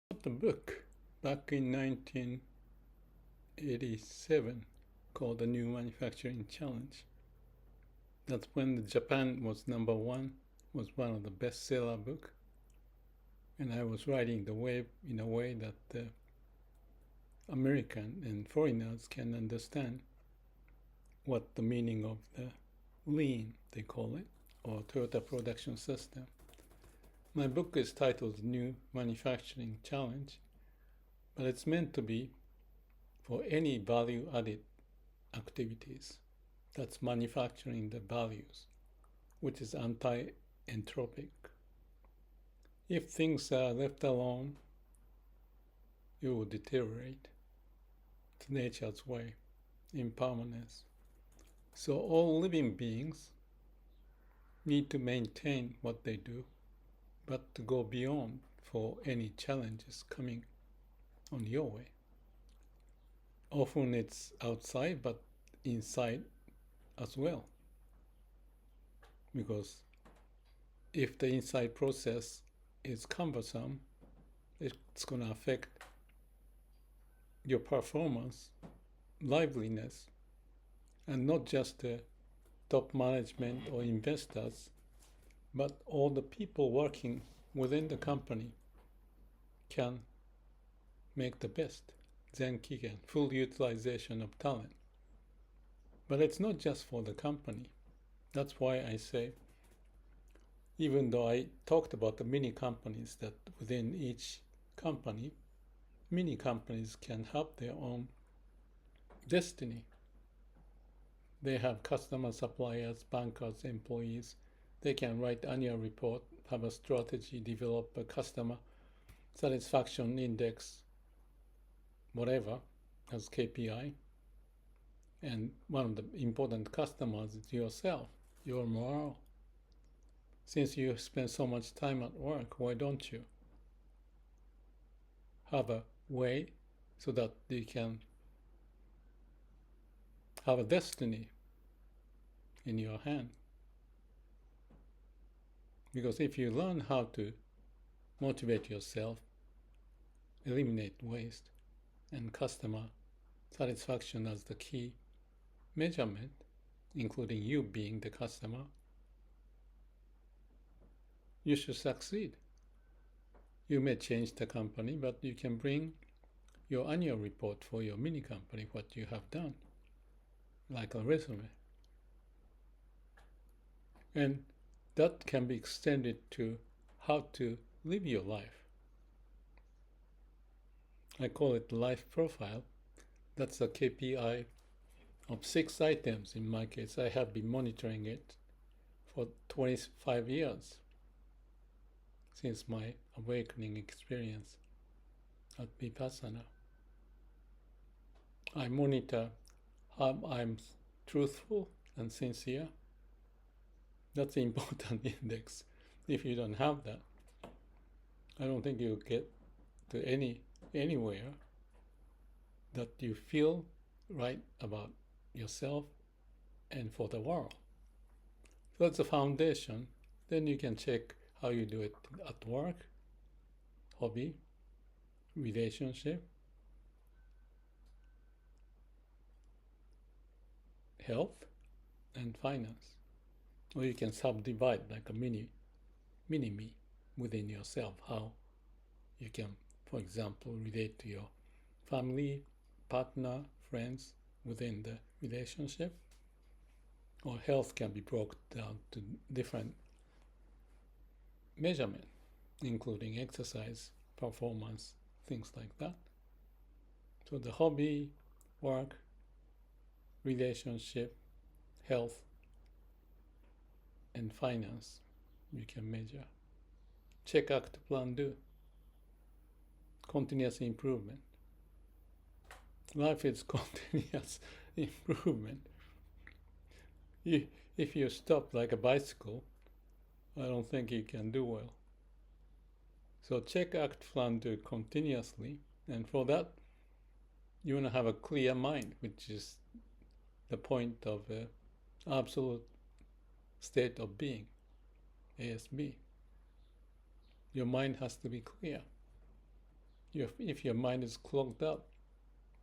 The book back in 1987 called The New Manufacturing Challenge. That's when Japan was number one, was one of the bestseller book. And I was writing the way in a way that the American and foreigners can understand what the meaning of the lean, they call it, or Toyota production system. My book is titled New Manufacturing Challenge, but it's meant to be for any value-added activities. That's manufacturing the values, which is anti-entropic. If things are left alone, it will deteriorate. It's nature's way, impermanence. So all living beings need to maintain what they do, but to go beyond for any challenges coming on your way. Often it's outside, but inside as well. Because if the inside process is cumbersome, it's going to affect your performance, liveliness, and not just the top management or investors, but all the people working within the company can make the best. Zenkigen, full utilization of talent. But it's not just for the company. That's why I say, even though I talked about the mini companies, that within each company, mini companies can have their own destiny. They have customers, suppliers, bankers, employees. They can write annual report, have a strategy, develop a customer satisfaction index, whatever, as KPI. And one of the important customers is yourself, your morale. Since you spend so much time at work, why don't you have a way so that you can have a destiny in your hand? Because if you learn how to motivate yourself, eliminate waste, and customer satisfaction as the key measurement, including you being the customer, you should succeed. You may change the company, but you can bring your annual report for your mini company, what you have done, like a resume. And that can be extended to how to live your life. I call it life profile. That's a KPI of 6 items in my case. I have been monitoring it for 25 years since my awakening experience at Vipassana. I monitor how I'm truthful and sincere. That's an important index. If you don't have that, I don't think you'll get to anywhere that you feel right about yourself and for the world. So that's the foundation. Then you can check how you do it at work, hobby, relationship, health, and finance. Or you can subdivide like a mini me within yourself, how you can, for example, relate to your family, partner, friends within the relationship. Or health can be broken down to different measurement, including exercise, performance, things like that. So the hobby, work, relationship, health, and finance, you can measure. Check, act, plan, do. Continuous improvement. Life is continuous improvement. If you stop like a bicycle, I don't think you can do well. So check, act, plan, do continuously. And for that, you want to have a clear mind, which is the point of absolute state of being, ASB. Your mind has to be clear. If your mind is clogged up,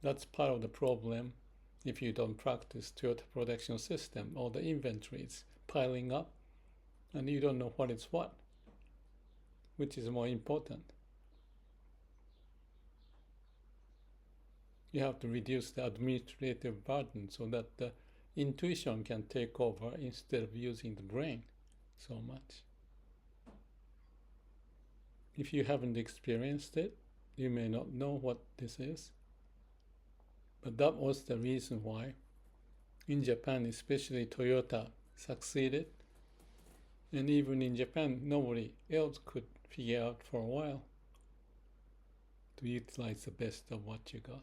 that's part of the problem. If you don't practice Toyota production system, all the inventories piling up, and you don't know what is what, which is more important. You have to reduce the administrative burden so that the intuition can take over instead of using the brain so much. If you haven't experienced it, you may not know what this is. But that was the reason why in Japan, especially Toyota, succeeded. And even in Japan, nobody else could figure out for a while to utilize the best of what you got.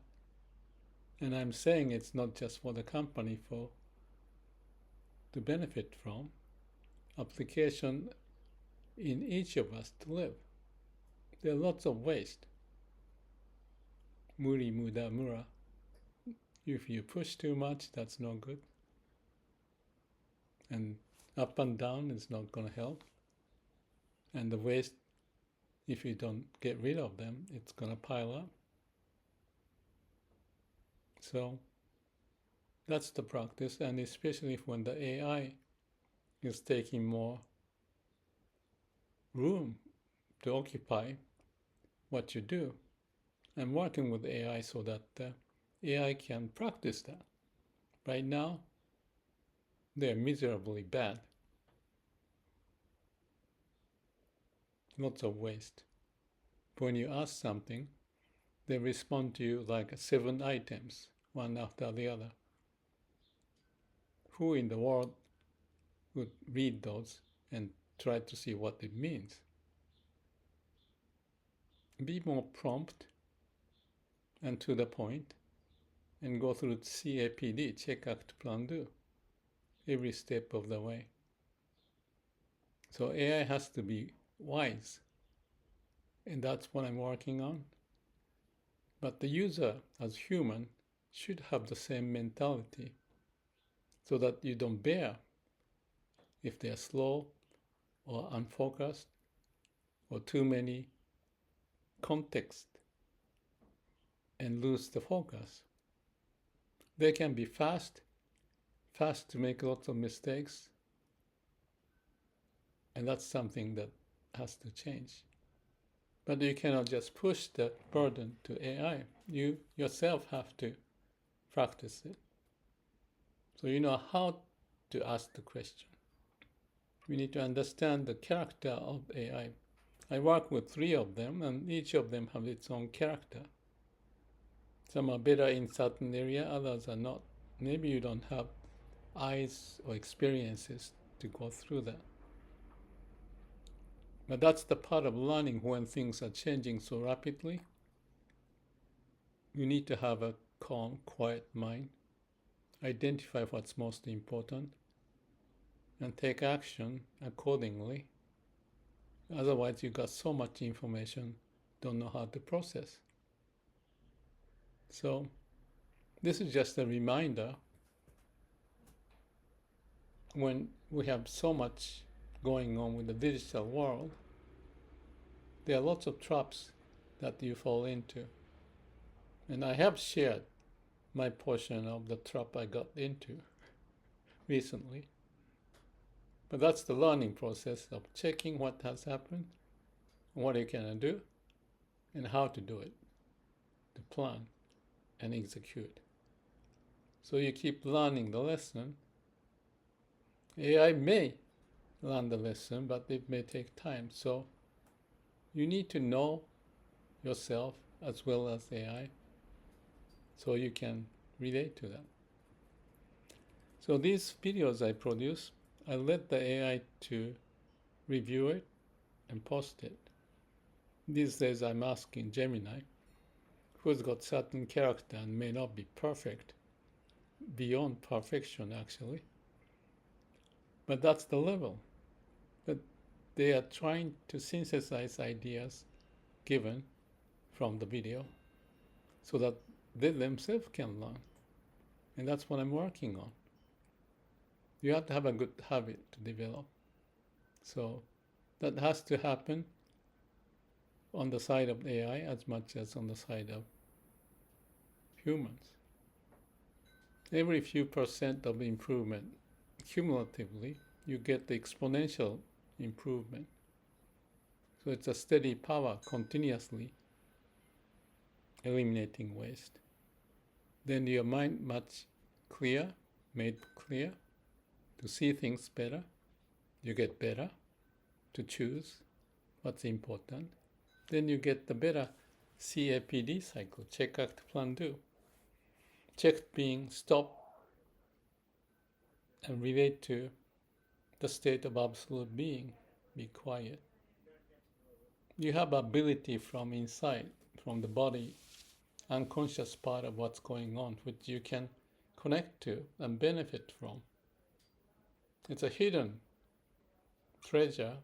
And I'm saying it's not just for the company to benefit from, application in each of us to live. There are lots of waste. Muri, muda, mura. If you push too much, that's no good. And up and down is not going to help. And the waste, if you don't get rid of them, it's going to pile up. So that's the practice, and especially when the AI is taking more room to occupy what you do. I'm working with AI so that AI can practice that. Right now, they're miserably bad. Lots of waste. When you ask something, they respond to you like 7 items, one after the other. Who in the world would read those and try to see what it means? Be more prompt and to the point, and go through CAPD, check, act, plan, do, every step of the way. So AI has to be wise, and that's what I'm working on. But the user, as human, should have the same mentality so that you don't bear if they're slow or unfocused or too many context and lose the focus. They can be fast to make lots of mistakes, and that's something that has to change. But you cannot just push the burden to AI. You yourself have to practice it. So you know how to ask the question. We need to understand the character of AI. I work with 3 of them, and each of them have its own character. Some are better in certain area, others are not. Maybe you don't have eyes or experiences to go through that. But that's the part of learning when things are changing so rapidly. You need to have a calm, quiet mind, identify what's most important, and take action accordingly. Otherwise, you got so much information, don't know how to process. So this is just a reminder. When we have so much going on with the digital world, there are lots of traps that you fall into. And I have shared my portion of the trap I got into recently. But that's the learning process of checking what has happened, what you can do, and how to do it, to plan and execute. So you keep learning the lesson. AI may learn the lesson, but it may take time. So you need to know yourself as well as AI so you can relate to that. So these videos I produce, I let the AI to review it and post it. These days I'm asking Gemini, who's got certain character and may not be perfect, beyond perfection actually, but that's the level. That they are trying to synthesize ideas given from the video so that they themselves can learn. And that's what I'm working on. You have to have a good habit to develop. So that has to happen. on the side of AI as much as on the side of humans. Every few percent of improvement, cumulatively, you get the exponential improvement. So it's a steady power continuously eliminating waste. Then your mind much made clear to see things better. You get better to choose what's important. Then you get the better CAPD cycle, check, act, plan, do. Check being stop and relate to the state of absolute being, be quiet. You have ability from inside, from the body, unconscious part of what's going on, which you can connect to and benefit from. It's a hidden treasure,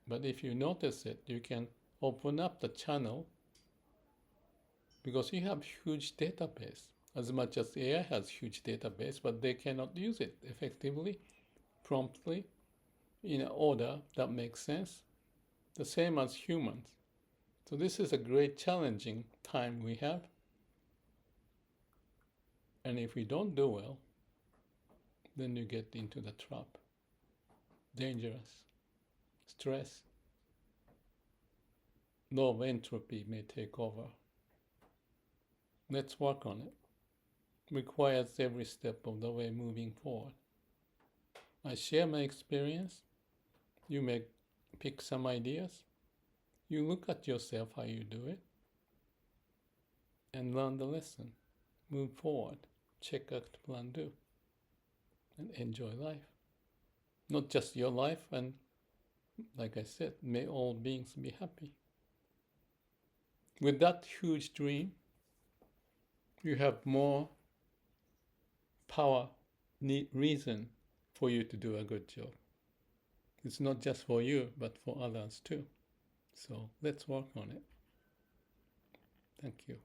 but if you notice it, you can open up the channel because you have huge database. As much as AI has huge database, but they cannot use it effectively, promptly, in an order that makes sense. The same as humans. So this is a great challenging time we have. And if we don't do well, then you get into the trap. Dangerous. Stress. Low entropy may take over. Let's work on it. Requires every step of the way moving forward. I share my experience. You may pick some ideas. You look at yourself how you do it and learn the lesson. Move forward. Check, act, plan, do. And enjoy life. Not just your life, and like I said, may all beings be happy. With that huge dream, you have more power, reason for you to do a good job. It's not just for you, but for others too. So let's work on it. Thank you.